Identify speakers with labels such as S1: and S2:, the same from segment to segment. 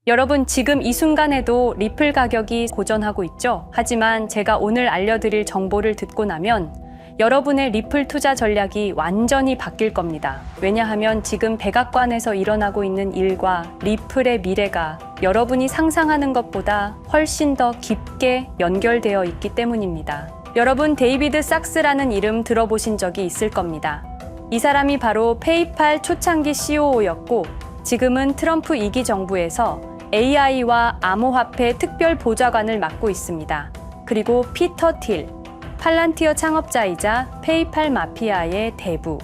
S1: 여러분, 지금 이 순간에도 리플 가격이 고전하고 있죠? 하지만 제가 오늘 알려드릴 정보를 듣고 나면 여러분의 리플 투자 전략이 완전히 바뀔 겁니다. 왜냐하면 지금 백악관에서 일어나고 있는 일과 리플의 미래가 여러분이 상상하는 것보다 훨씬 더 깊게 연결되어 있기 때문입니다. 여러분, 데이비드 sak스라는 이름 들어보신 적이 있을 겁니다. 이 사람이 바로 페이팔 초창기 CEO였고 지금은 트럼프 2기 정부에서 AI와 암호화폐 특별 보좌관을 맡고 있습니다. 그리고 피터 틸, 팔란티어 창업자이자 페이팔 마피아의 대부.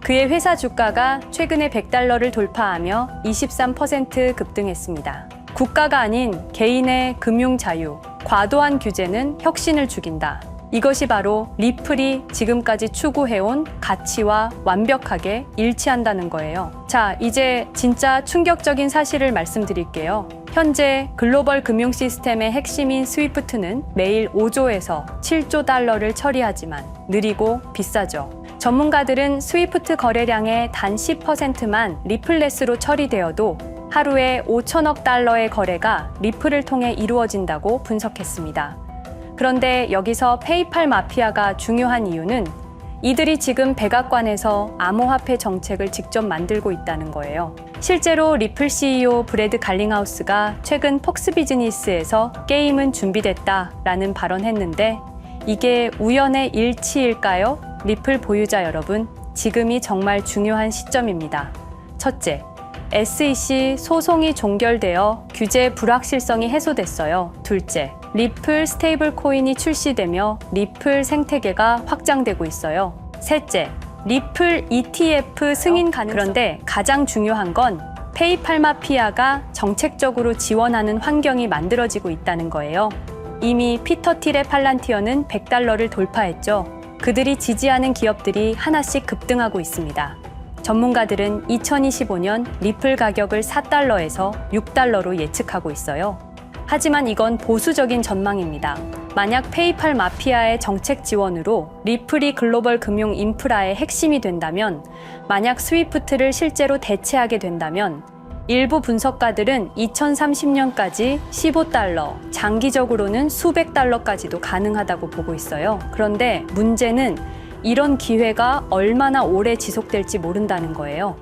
S1: 그의 회사 주가가 최근에 $100를 돌파하며 23% 급등했습니다. 국가가 아닌 개인의 금융 자유, 과도한 규제는 혁신을 죽인다. 이것이 바로 리플이 지금까지 추구해온 가치와 완벽하게 일치한다는 거예요. 자, 이제 진짜 충격적인 사실을 말씀드릴게요. 현재 글로벌 금융 시스템의 핵심인 스위프트는 매일 5조에서 7조 달러를 처리하지만 느리고 비싸죠. 전문가들은 스위프트 거래량의 단 10%만 리플레스로 처리되어도 하루에 5천억 달러의 거래가 리플을 통해 이루어진다고 분석했습니다. 그런데 여기서 페이팔 마피아가 중요한 이유는 이들이 지금 백악관에서 암호화폐 정책을 직접 만들고 있다는 거예요. 실제로 리플 CEO 브래드 갈링하우스가 최근 폭스 비즈니스에서 게임은 준비됐다라는 발언했는데 이게 우연의 일치일까요? 리플 보유자 여러분, 지금이 정말 중요한 시점입니다. 첫째, SEC 소송이 종결되어 규제 불확실성이 해소됐어요. 둘째, 리플 스테이블 코인이 출시되며 리플 생태계가 확장되고 있어요. 셋째, 리플 ETF 승인 가능성. 그런데 가장 중요한 건 페이팔 마피아가 정책적으로 지원하는 환경이 만들어지고 있다는 거예요. 이미 피터 틸의 팔란티어는 $100를 돌파했죠. 그들이 지지하는 기업들이 하나씩 급등하고 있습니다. 전문가들은 2025년 리플 가격을 $4에서 $6로 예측하고 있어요. 하지만 이건 보수적인 전망입니다. 만약 페이팔 마피아의 정책 지원으로 리플이 글로벌 금융 인프라의 핵심이 된다면, 만약 스위프트를 실제로 대체하게 된다면 일부 분석가들은 2030년까지 $15, 장기적으로는 수백 달러까지도 가능하다고 보고 있어요. 그런데 문제는 이런 기회가 얼마나 오래 지속될지 모른다는 거예요.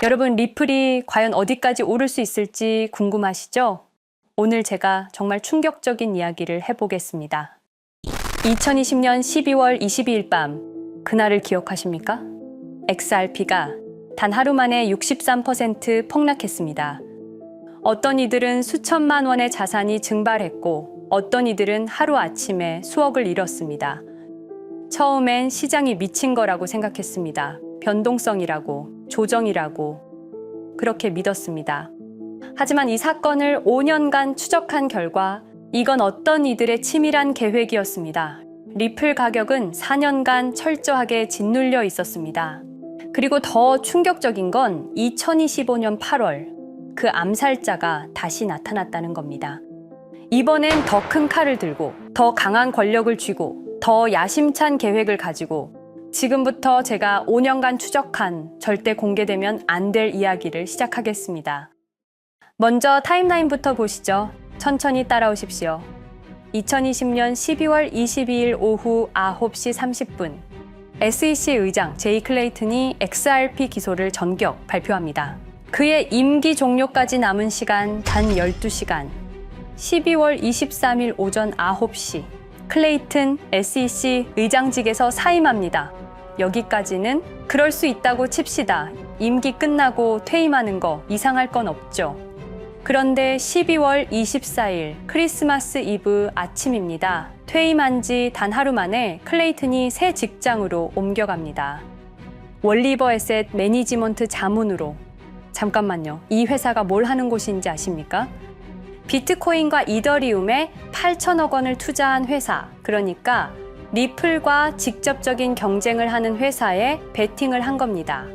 S1: 여러분, 리플이 과연 어디까지 오를 수 있을지 궁금하시죠? 오늘 제가 정말 충격적인 이야기를 해보겠습니다. 2020년 12월 22일 밤, 그날을 기억하십니까? XRP가 단 하루 만에 63% 폭락했습니다. 어떤 이들은 수천만 원의 자산이 증발했고 어떤 이들은 하루아침에 수억을 잃었습니다. 처음엔 시장이 미친 거라고 생각했습니다. 변동성이라고, 조정이라고 그렇게 믿었습니다. 하지만 이 사건을 5년간 추적한 결과 이건 어떤 이들의 치밀한 계획이었습니다. 리플 가격은 4년간 철저하게 짓눌려 있었습니다. 그리고 더 충격적인 건 2025년 8월 그 암살자가 다시 나타났다는 겁니다. 이번엔 더 큰 칼을 들고 더 강한 권력을 쥐고 더 야심찬 계획을 가지고 지금부터 제가 5년간 추적한 절대 공개되면 안 될 이야기를 시작하겠습니다. 먼저 타임라인부터 보시죠. 천천히 따라오십시오. 2020년 12월 22일 오후 9시 30분 SEC 의장 제이 클레이튼이 XRP 기소를 전격 발표합니다. 그의 임기 종료까지 남은 시간 단 12시간. 12월 23일 오전 9시 클레이튼 SEC 의장직에서 사임합니다. 여기까지는 그럴 수 있다고 칩시다. 임기 끝나고 퇴임하는 거 이상할 건 없죠. 그런데 12월 24일 크리스마스 이브 아침입니다. 퇴임한 지 단 하루 만에 클레이튼이 새 직장으로 옮겨갑니다. 월리버 에셋 매니지먼트 자문으로. 잠깐만요. 이 회사가 뭘 하는 곳인지 아십니까? 비트코인과 이더리움에 8천억 원을 투자한 회사, 그러니까 리플과 직접적인 경쟁을 하는 회사에 베팅을 한 겁니다.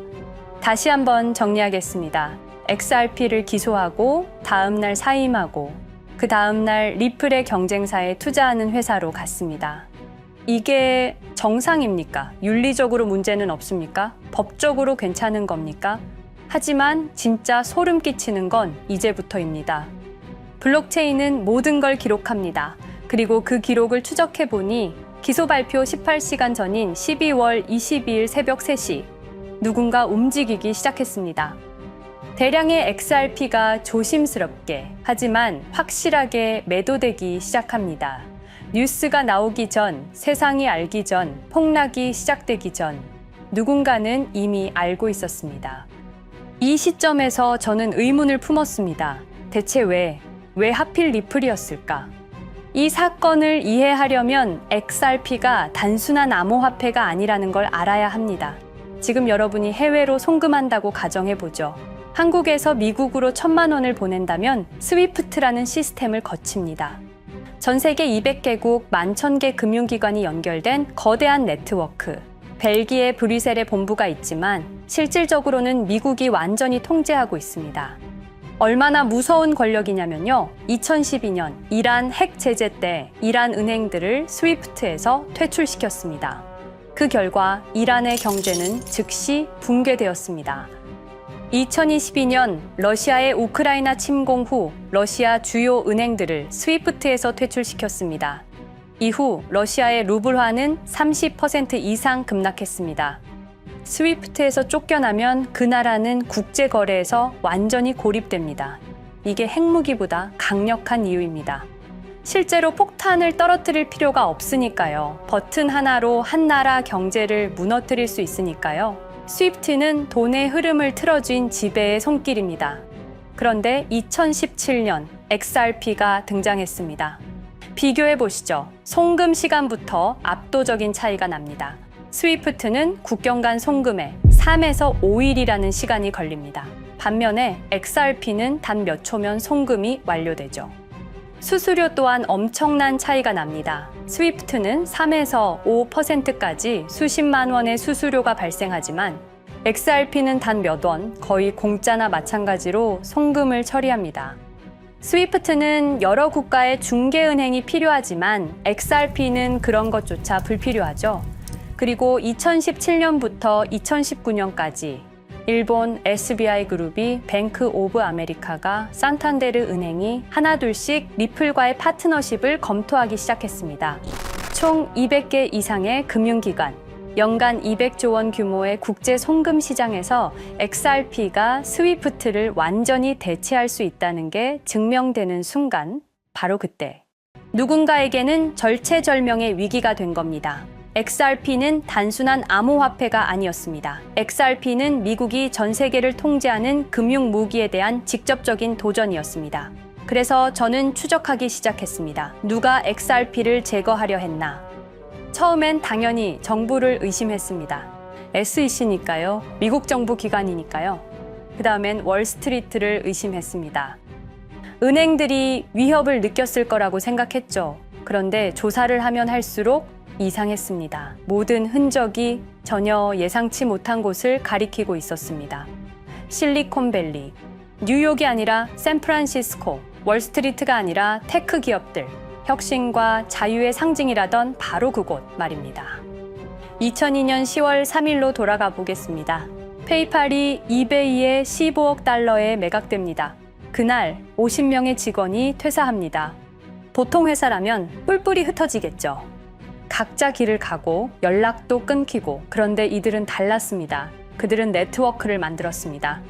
S1: 다시 한번 정리하겠습니다. XRP를 기소하고 다음날 사임하고 그 다음날 리플의 경쟁사에 투자하는 회사로 갔습니다. 이게 정상입니까? 윤리적으로 문제는 없습니까? 법적으로 괜찮은 겁니까? 하지만 진짜 소름 끼치는 건 이제부터입니다. 블록체인은 모든 걸 기록합니다. 그리고 그 기록을 추적해 보니 기소 발표 18시간 전인 12월 22일 새벽 3시 누군가 움직이기 시작했습니다. 대량의 XRP가 조심스럽게 하지만 확실하게 매도되기 시작합니다. 뉴스가 나오기 전, 세상이 알기 전, 폭락이 시작되기 전 누군가는 이미 알고 있었습니다. 이 시점에서 저는 의문을 품었습니다. 대체 왜 하필 리플이었을까? 이 사건을 이해하려면 XRP가 단순한 암호화폐가 아니라는 걸 알아야 합니다. 지금 여러분이 해외로 송금한다고 가정해보죠. 한국에서 미국으로 1,000만 원을 보낸다면 스위프트라는 시스템을 거칩니다. 전 세계 200개국 11,000개 금융기관이 연결된 거대한 네트워크. 벨기에 브뤼셀에 본부가 있지만 실질적으로는 미국이 완전히 통제하고 있습니다. 얼마나 무서운 권력이냐면요. 2012년 이란 핵 제재 때 이란 은행들을 스위프트에서 퇴출시켰습니다. 그 결과 이란의 경제는 즉시 붕괴되었습니다. 2022년 러시아의 우크라이나 침공 후 러시아 주요 은행들을 스위프트에서 퇴출시켰습니다. 이후 러시아의 루블화는 30% 이상 급락했습니다. 스위프트에서 쫓겨나면 그 나라는 국제거래에서 완전히 고립됩니다. 이게 핵무기보다 강력한 이유입니다. 실제로 폭탄을 떨어뜨릴 필요가 없으니까요. 버튼 하나로 한 나라 경제를 무너뜨릴 수 있으니까요. 스위프트는 돈의 흐름을 틀어쥔 지배의 손길입니다. 그런데 2017년 XRP가 등장했습니다. 비교해 보시죠. 송금 시간부터 압도적인 차이가 납니다. 스위프트는 국경 간 송금에 3에서 5일이라는 시간이 걸립니다. 반면에 XRP는 단 몇 초면 송금이 완료되죠. 수수료 또한 엄청난 차이가 납니다. 스위프트는 3에서 5%까지 수십만 원의 수수료가 발생하지만 XRP는 단 몇 원, 거의 공짜나 마찬가지로 송금을 처리합니다. 스위프트는 여러 국가의 중개은행이 필요하지만 XRP는 그런 것조차 불필요하죠. 그리고 2017년부터 2019년까지 일본 SBI 그룹이 뱅크 오브 아메리카가 산탄데르 은행이 하나둘씩 리플과의 파트너십을 검토하기 시작했습니다. 총 200개 이상의 금융기관, 연간 200조 원 규모의 국제 송금 시장에서 XRP가 스위프트를 완전히 대체할 수 있다는 게 증명되는 순간, 바로 그때 누군가에게는 절체절명의 위기가 된 겁니다. XRP는 단순한 암호화폐가 아니었습니다. XRP는 미국이 전 세계를 통제하는 금융 무기에 대한 직접적인 도전이었습니다. 그래서 저는 추적하기 시작했습니다. 누가 XRP를 제거하려 했나? 처음엔 당연히 정부를 의심했습니다. SEC니까요. 미국 정부 기관이니까요. 그 다음엔 월스트리트를 의심했습니다. 은행들이 위협을 느꼈을 거라고 생각했죠. 그런데 조사를 하면 할수록 이상했습니다. 모든 흔적이 전혀 예상치 못한 곳을 가리키고 있었습니다. 실리콘밸리, 뉴욕이 아니라 샌프란시스코, 월스트리트가 아니라 테크 기업들, 혁신과 자유의 상징이라던 바로 그곳 말입니다. 2002년 10월 3일로 돌아가 보겠습니다. 페이팔이 이베이에 15억 달러에 매각됩니다. 그날 50명의 직원이 퇴사합니다. 보통 회사라면 뿔뿔이 흩어지겠죠. 각자 길을 가고 연락도 끊기고, 그런데 이들은 달랐습니다. 그들은 네트워크를 만들었습니다.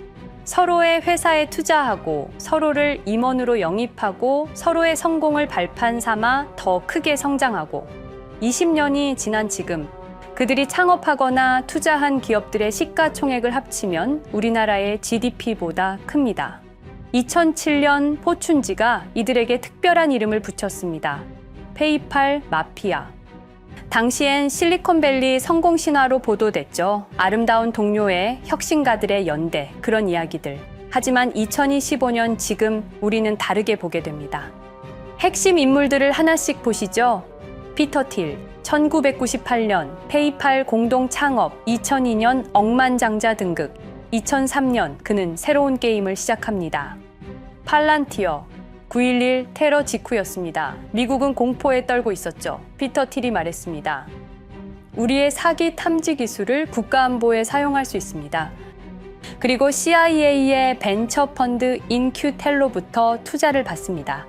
S1: 서로의 회사에 투자하고 서로를 임원으로 영입하고 서로의 성공을 발판 삼아 더 크게 성장하고 20년이 지난 지금 그들이 창업하거나 투자한 기업들의 시가총액을 합치면 우리나라의 GDP보다 큽니다. 2007년 포춘지가 이들에게 특별한 이름을 붙였습니다. 페이팔 마피아. 당시엔 실리콘밸리 성공 신화로 보도됐죠. 아름다운 동료의 혁신가들의 연대, 그런 이야기들. 하지만 2025년 지금 우리는 다르게 보게 됩니다. 핵심 인물들을 하나씩 보시죠. 피터 틸, 1998년 페이팔 공동 창업, 2002년 억만장자 등극, 2003년 그는 새로운 게임을 시작합니다. 팔란티어, 9.11 테러 직후였습니다. 미국은 공포에 떨고 있었죠. 피터 틸이 말했습니다. 우리의 사기 탐지 기술을 국가안보에 사용할 수 있습니다. 그리고 CIA의 벤처 펀드 인큐텔로부터 투자를 받습니다.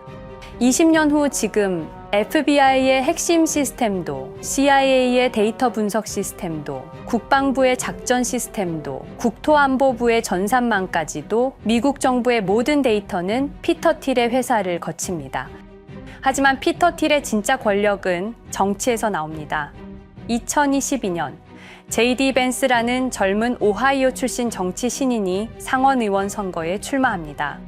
S1: 20년 후 지금 FBI의 핵심 시스템도, CIA의 데이터 분석 시스템도, 국방부의 작전 시스템도, 국토안보부의 전산망까지도 미국 정부의 모든 데이터는 피터 틸의 회사를 거칩니다. 하지만 피터 틸의 진짜 권력은 정치에서 나옵니다. 2022년 JD 벤스라는 젊은 오하이오 출신 정치 신인이 상원의원 선거에 출마합니다.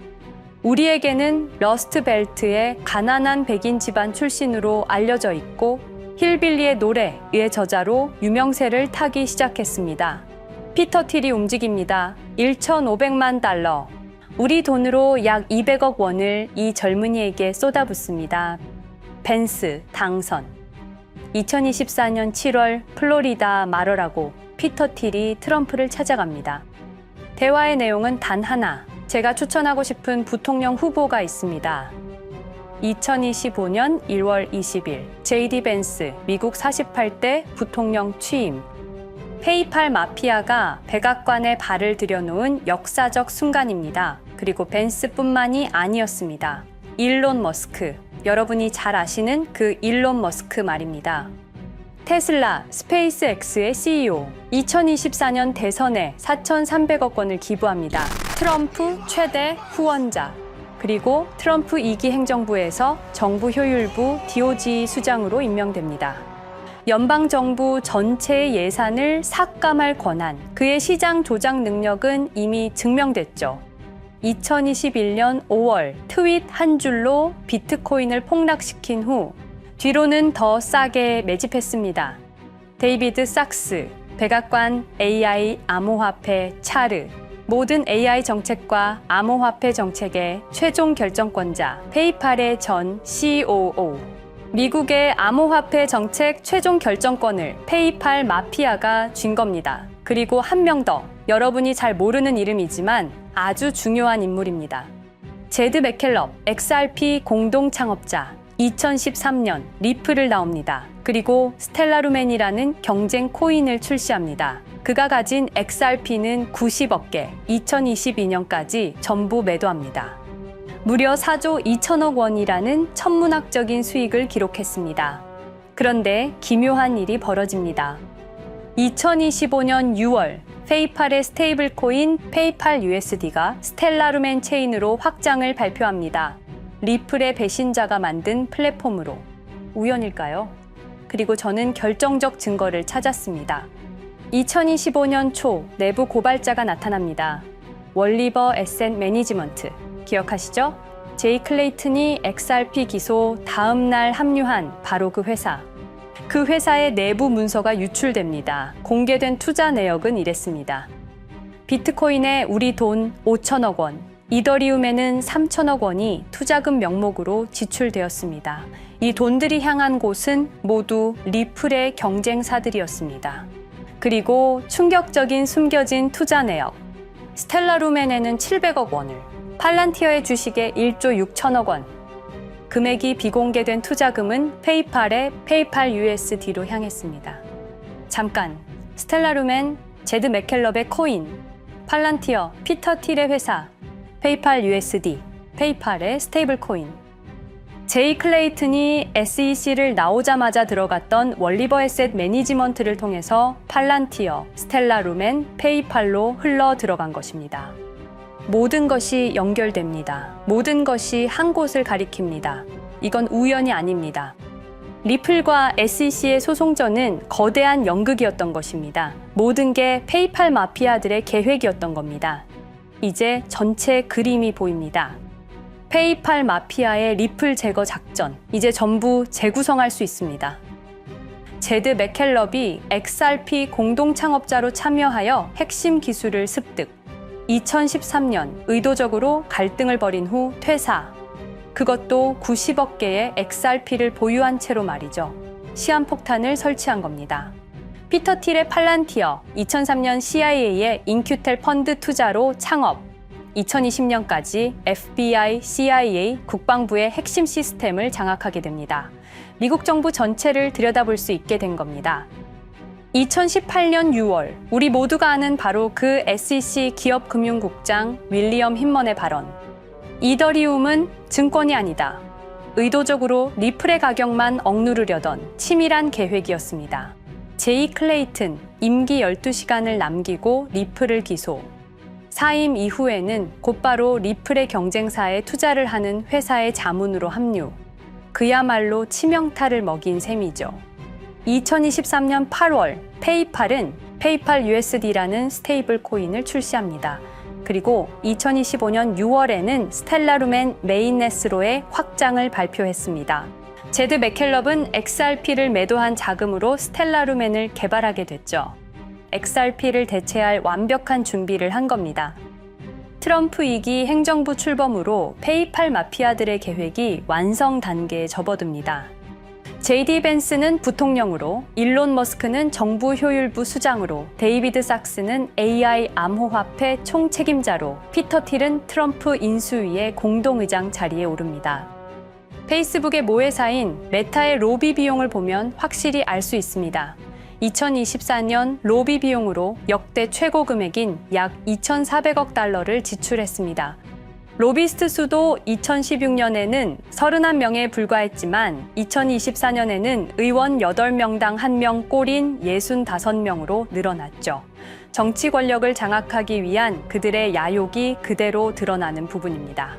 S1: 우리에게는 러스트벨트의 가난한 백인 집안 출신으로 알려져 있고 힐빌리의 노래의 저자로 유명세를 타기 시작했습니다. 피터 틸이 움직입니다. 1,500만 달러, 우리 돈으로 약 200억 원을 이 젊은이에게 쏟아붓습니다. 벤스 당선. 2024년 7월 플로리다 마러라고 피터 틸이 트럼프를 찾아갑니다. 대화의 내용은 단 하나, 제가 추천하고 싶은 부통령 후보가 있습니다. 2025년 1월 20일 JD 벤스 미국 48대 부통령 취임. 페이팔 마피아가 백악관에 발을 들여놓은 역사적 순간입니다. 그리고 벤스뿐만이 아니었습니다. 일론 머스크, 여러분이 잘 아시는 그 일론 머스크 말입니다. 테슬라, 스페이스X의 CEO, 2024년 대선에 4,300억 원을 기부합니다. 트럼프 최대 후원자, 그리고 트럼프 2기 행정부에서 정부 효율부 DOJ 수장으로 임명됩니다. 연방정부 전체의 예산을 삭감할 권한, 그의 시장 조작 능력은 이미 증명됐죠. 2021년 5월 트윗 한 줄로 비트코인을 폭락시킨 후 뒤로는 더 싸게 매집했습니다. 데이비드 sak스, 백악관 AI 암호화폐 차르, 모든 AI 정책과 암호화폐 정책의 최종 결정권자, 페이팔의 전 COO, 미국의 암호화폐 정책 최종 결정권을 페이팔 마피아가 쥔 겁니다. 그리고 한 명 더, 여러분이 잘 모르는 이름이지만 아주 중요한 인물입니다. 제드 맥켈럽, XRP 공동 창업자, 2013년 리플을 나옵니다. 그리고 스텔라루멘이라는 경쟁 코인을 출시합니다. 그가 가진 XRP는 90억 개, 2022년까지 전부 매도합니다. 무려 4조 2천억 원이라는 천문학적인 수익을 기록했습니다. 그런데 기묘한 일이 벌어집니다. 2025년 6월 페이팔의 스테이블 코인 페이팔 USD가 스텔라루멘 체인으로 확장을 발표합니다. 리플의 배신자가 만든 플랫폼으로. 우연일까요? 그리고 저는 결정적 증거를 찾았습니다. 2025년 초 내부 고발자가 나타납니다. 월리버 에셋 매니지먼트. 기억하시죠? 제이 클레이튼이 XRP 기소 다음 날 합류한 바로 그 회사. 그 회사의 내부 문서가 유출됩니다. 공개된 투자 내역은 이랬습니다. 비트코인에 우리 돈 5천억 원, 이더리움에는 3천억 원이 투자금 명목으로 지출되었습니다. 이 돈들이 향한 곳은 모두 리플의 경쟁사들이었습니다. 그리고 충격적인 숨겨진 투자 내역. 스텔라루멘에는 700억 원을, 팔란티어의 주식에 1조 6천억 원, 금액이 비공개된 투자금은 페이팔의 페이팔 USD로 향했습니다. 잠깐, 스텔라루멘, 제드 맥켈럽의 코인, 팔란티어, 피터 틸의 회사, 페이팔 USD, 페이팔의 스테이블 코인. 제이 클레이튼이 SEC를 나오자마자 들어갔던 월리버 에셋 매니지먼트를 통해서 팔란티어, 스텔라루멘, 페이팔로 흘러 들어간 것입니다. 모든 것이 연결됩니다. 모든 것이 한 곳을 가리킵니다. 이건 우연이 아닙니다. 리플과 SEC의 소송전은 거대한 연극이었던 것입니다. 모든 게 페이팔 마피아들의 계획이었던 겁니다. 이제 전체 그림이 보입니다. 페이팔 마피아의 리플 제거 작전, 이제 전부 재구성할 수 있습니다. 제드 맥켈럽이 XRP 공동 창업자로 참여하여 핵심 기술을 습득. 2013년 의도적으로 갈등을 벌인 후 퇴사. 그것도 90억 개의 XRP를 보유한 채로 말이죠. 시한폭탄을 설치한 겁니다. 피터 틸의 팔란티어, 2003년 CIA의 인큐텔 펀드 투자로 창업. 2020년까지 FBI, CIA, 국방부의 핵심 시스템을 장악하게 됩니다. 미국 정부 전체를 들여다볼 수 있게 된 겁니다. 2018년 6월, 우리 모두가 아는 바로 그 SEC 기업금융국장 윌리엄 힌먼의 발언. 이더리움은 증권이 아니다. 의도적으로 리플의 가격만 억누르려던 치밀한 계획이었습니다. 제이 클레이튼, 임기 12시간을 남기고 리플을 기소. 사임 이후에는 곧바로 리플의 경쟁사에 투자를 하는 회사의 자문으로 합류. 그야말로 치명타를 먹인 셈이죠. 2023년 8월, 페이팔은 페이팔 USD라는 스테이블 코인을 출시합니다. 그리고 2025년 6월에는 스텔라루멘 메인넷으로의 확장을 발표했습니다. 제드 맥켈럽은 XRP를 매도한 자금으로 스텔라루멘을 개발하게 됐죠. XRP를 대체할 완벽한 준비를 한 겁니다. 트럼프 2기 행정부 출범으로 페이팔 마피아들의 계획이 완성 단계에 접어듭니다. JD 벤스는 부통령으로, 일론 머스크는 정부 효율부 수장으로, 데이비드 sak스는 AI 암호화폐 총책임자로, 피터 틸은 트럼프 인수위의 공동의장 자리에 오릅니다. 페이스북의 모회사인 메타의 로비 비용을 보면 확실히 알 수 있습니다. 2024년 로비 비용으로 역대 최고 금액인 약 2,400억 달러를 지출했습니다. 로비스트 수도 2016년에는 31명에 불과했지만 2024년에는 의원 8명당 1명 꼴인 65명으로 늘어났죠. 정치 권력을 장악하기 위한 그들의 야욕이 그대로 드러나는 부분입니다.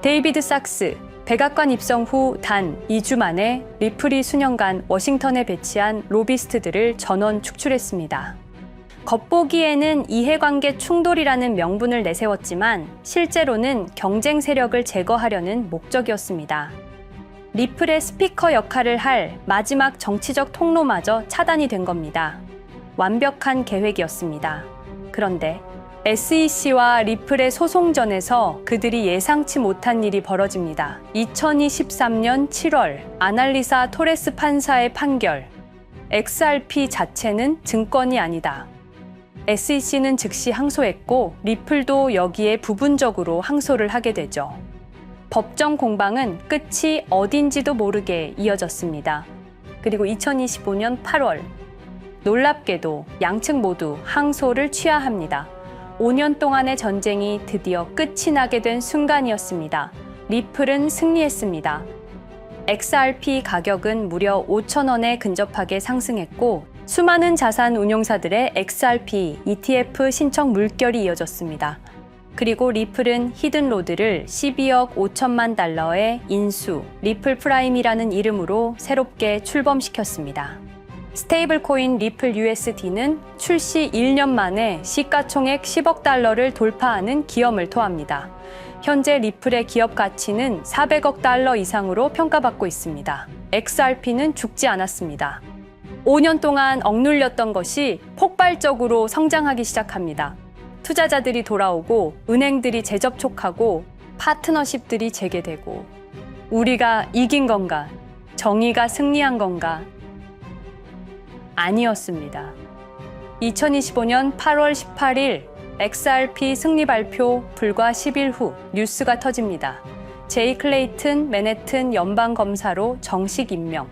S1: 데이비드 sak스, 백악관 입성 후 단 2주 만에 리플이 수년간 워싱턴에 배치한 로비스트들을 전원 축출했습니다. 겉보기에는 이해관계 충돌이라는 명분을 내세웠지만 실제로는 경쟁 세력을 제거하려는 목적이었습니다. 리플의 스피커 역할을 할 마지막 정치적 통로마저 차단이 된 겁니다. 완벽한 계획이었습니다. 그런데 SEC와 리플의 소송전에서 그들이 예상치 못한 일이 벌어집니다. 2023년 7월 아날리사 토레스 판사의 판결. XRP 자체는 증권이 아니다. SEC는 즉시 항소했고 리플도 여기에 부분적으로 항소를 하게 되죠. 법정 공방은 끝이 어딘지도 모르게 이어졌습니다. 그리고 2025년 8월 놀랍게도 양측 모두 항소를 취하합니다. 5년 동안의 전쟁이 드디어 끝이 나게 된 순간이었습니다. 리플은 승리했습니다. XRP 가격은 무려 5,000원에 근접하게 상승했고 수많은 자산 운용사들의 XRP, ETF 신청 물결이 이어졌습니다. 그리고 리플은 히든로드를 12억 5천만 달러의 인수, 리플 프라임이라는 이름으로 새롭게 출범시켰습니다. 스테이블 코인 리플 USD는 출시 1년 만에 시가총액 10억 달러를 돌파하는 기염을 토합니다. 현재 리플의 기업 가치는 400억 달러 이상으로 평가받고 있습니다. XRP는 죽지 않았습니다. 5년 동안 억눌렸던 것이 폭발적으로 성장하기 시작합니다. 투자자들이 돌아오고 은행들이 재접촉하고 파트너십들이 재개되고 우리가 이긴 건가? 정의가 승리한 건가? 아니었습니다. 2025년 8월 18일 XRP 승리 발표 불과 10일 후 뉴스가 터집니다. 제이 클레이튼 맨해튼 연방검사로 정식 임명.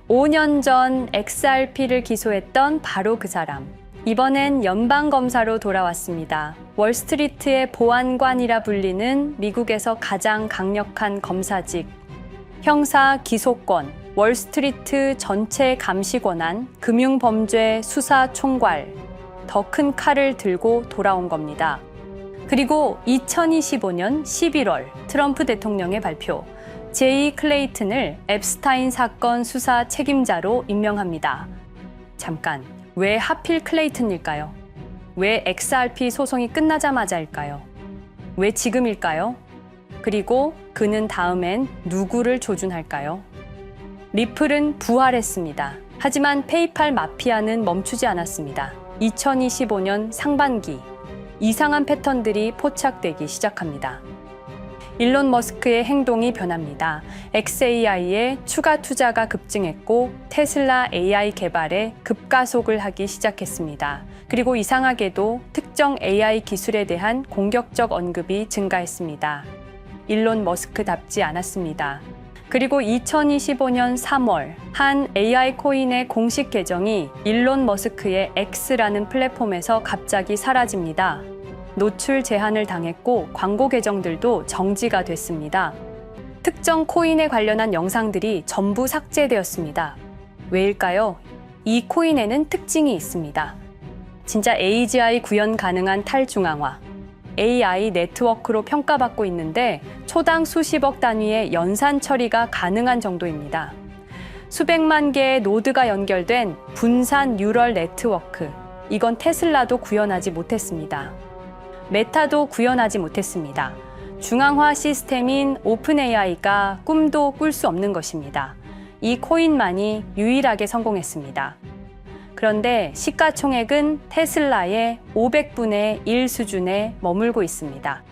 S1: 5년 전 XRP를 기소했던 바로 그 사람. 이번엔 연방검사로 돌아왔습니다. 월스트리트의 보안관이라 불리는 미국에서 가장 강력한 검사직. 형사 기소권, 월스트리트 전체 감시 권한, 금융범죄 수사 총괄. 더 큰 칼을 들고 돌아온 겁니다. 그리고 2025년 11월 트럼프 대통령의 발표. 제이 클레이튼을 앱스타인 사건 수사 책임자로 임명합니다. 잠깐, 왜 하필 클레이튼일까요? 왜 XRP 소송이 끝나자마자일까요? 왜 지금일까요? 그리고 그는 다음엔 누구를 조준할까요? 리플은 부활했습니다. 하지만 페이팔 마피아는 멈추지 않았습니다. 2025년 상반기, 이상한 패턴들이 포착되기 시작합니다. 일론 머스크의 행동이 변합니다. xAI에 추가 투자가 급증했고 테슬라 AI 개발에 급가속을 하기 시작했습니다. 그리고 이상하게도 특정 AI 기술에 대한 공격적 언급이 증가했습니다. 일론 머스크답지 않았습니다. 그리고 2025년 3월 한 AI 코인의 공식 계정이 일론 머스크의 X라는 플랫폼에서 갑자기 사라집니다. 노출 제한을 당했고 광고 계정들도 정지가 됐습니다. 특정 코인에 관련한 영상들이 전부 삭제되었습니다. 왜일까요? 이 코인에는 특징이 있습니다. 진짜 AGI 구현 가능한 탈중앙화, AI 네트워크로 평가받고 있는데 초당 수십억 단위의 연산 처리가 가능한 정도입니다. 수백만 개의 노드가 연결된 분산 뉴럴 네트워크, 이건 테슬라도 구현하지 못했습니다. 메타도 구현하지 못했습니다. 중앙화 시스템인 오픈AI가 꿈도 꿀 수 없는 것입니다. 이 코인만이 유일하게 성공했습니다. 그런데 시가총액은 테슬라의 500분의 1 수준에 머물고 있습니다.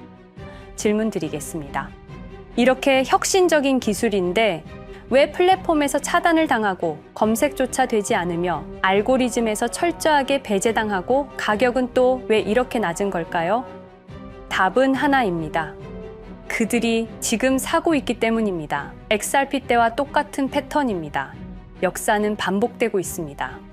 S1: 질문 드리겠습니다. 이렇게 혁신적인 기술인데 왜 플랫폼에서 차단을 당하고 검색조차 되지 않으며 알고리즘에서 철저하게 배제당하고 가격은 또 왜 이렇게 낮은 걸까요? 답은 하나입니다. 그들이 지금 사고 있기 때문입니다. XRP 때와 똑같은 패턴입니다. 역사는 반복되고 있습니다.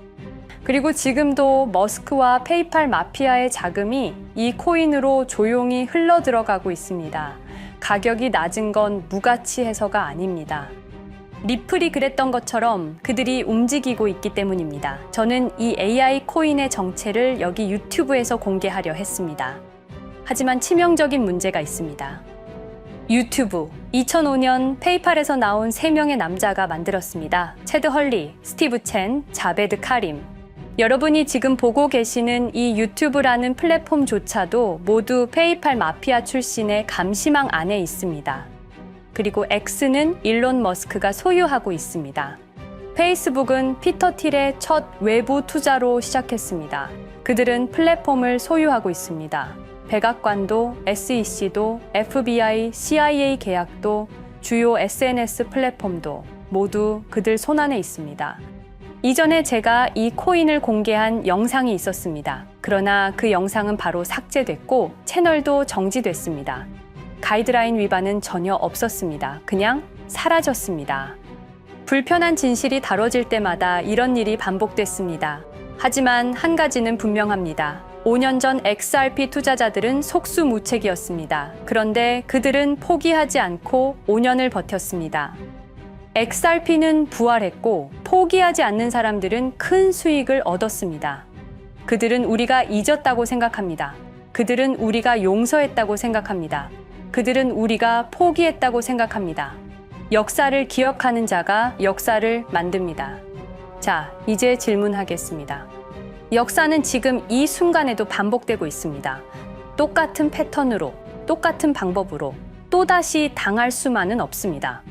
S1: 그리고 지금도 머스크와 페이팔 마피아의 자금이 이 코인으로 조용히 흘러 들어가고 있습니다. 가격이 낮은 건 무가치해서가 아닙니다. 리플이 그랬던 것처럼 그들이 움직이고 있기 때문입니다. 저는 이 AI 코인의 정체를 여기 유튜브에서 공개하려 했습니다. 하지만 치명적인 문제가 있습니다. 유튜브, 2005년 페이팔에서 나온 3명의 남자가 만들었습니다. 체드 헐리, 스티브 첸, 자베드 카림. 여러분이 지금 보고 계시는 이 유튜브라는 플랫폼조차도 모두 페이팔 마피아 출신의 감시망 안에 있습니다. 그리고 X는 일론 머스크가 소유하고 있습니다. 페이스북은 피터 틸의 첫 외부 투자로 시작했습니다. 그들은 플랫폼을 소유하고 있습니다. 백악관도, SEC도, FBI, CIA 계약도, 주요 SNS 플랫폼도 모두 그들 손안에 있습니다. 이전에 제가 이 코인을 공개한 영상이 있었습니다. 그러나 그 영상은 바로 삭제됐고 채널도 정지됐습니다. 가이드라인 위반은 전혀 없었습니다. 그냥 사라졌습니다. 불편한 진실이 다뤄질 때마다 이런 일이 반복됐습니다. 하지만 한 가지는 분명합니다. 5년 전 XRP 투자자들은 속수무책이었습니다. 그런데 그들은 포기하지 않고 5년을 버텼습니다. XRP는 부활했고 포기하지 않는 사람들은 큰 수익을 얻었습니다. 그들은 우리가 잊었다고 생각합니다. 그들은 우리가 용서했다고 생각합니다. 그들은 우리가 포기했다고 생각합니다. 역사를 기억하는 자가 역사를 만듭니다. 자, 이제 질문하겠습니다. 역사는 지금 이 순간에도 반복되고 있습니다. 똑같은 패턴으로, 똑같은 방법으로 또다시 당할 수만은 없습니다.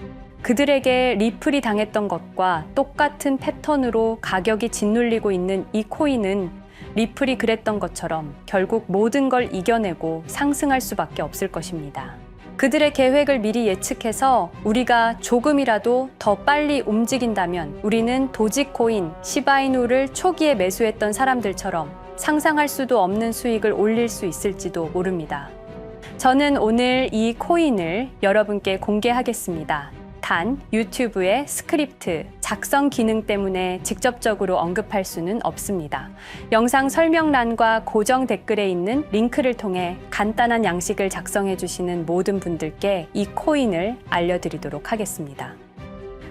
S1: 그들에게 리플이 당했던 것과 똑같은 패턴으로 가격이 짓눌리고 있는 이 코인은 리플이 그랬던 것처럼 결국 모든 걸 이겨내고 상승할 수밖에 없을 것입니다. 그들의 계획을 미리 예측해서 우리가 조금이라도 더 빨리 움직인다면 우리는 도지코인, 시바이누를 초기에 매수했던 사람들처럼 상상할 수도 없는 수익을 올릴 수 있을지도 모릅니다. 저는 오늘 이 코인을 여러분께 공개하겠습니다. 단, 유튜브의 스크립트, 작성 기능 때문에 직접적으로 언급할 수는 없습니다. 영상 설명란과 고정 댓글에 있는 링크를 통해 간단한 양식을 작성해 주시는 모든 분들께 이 코인을 알려드리도록 하겠습니다.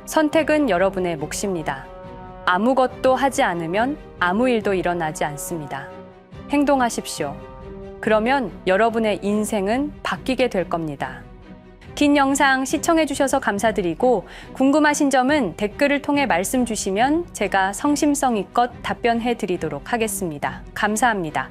S1: 선택은 여러분의 몫입니다. 아무것도 하지 않으면 아무 일도 일어나지 않습니다. 행동하십시오. 그러면 여러분의 인생은 바뀌게 될 겁니다. 긴 영상 시청해주셔서 감사드리고 궁금하신 점은 댓글을 통해 말씀 주시면 제가 성심성의껏 답변해 드리도록 하겠습니다. 감사합니다.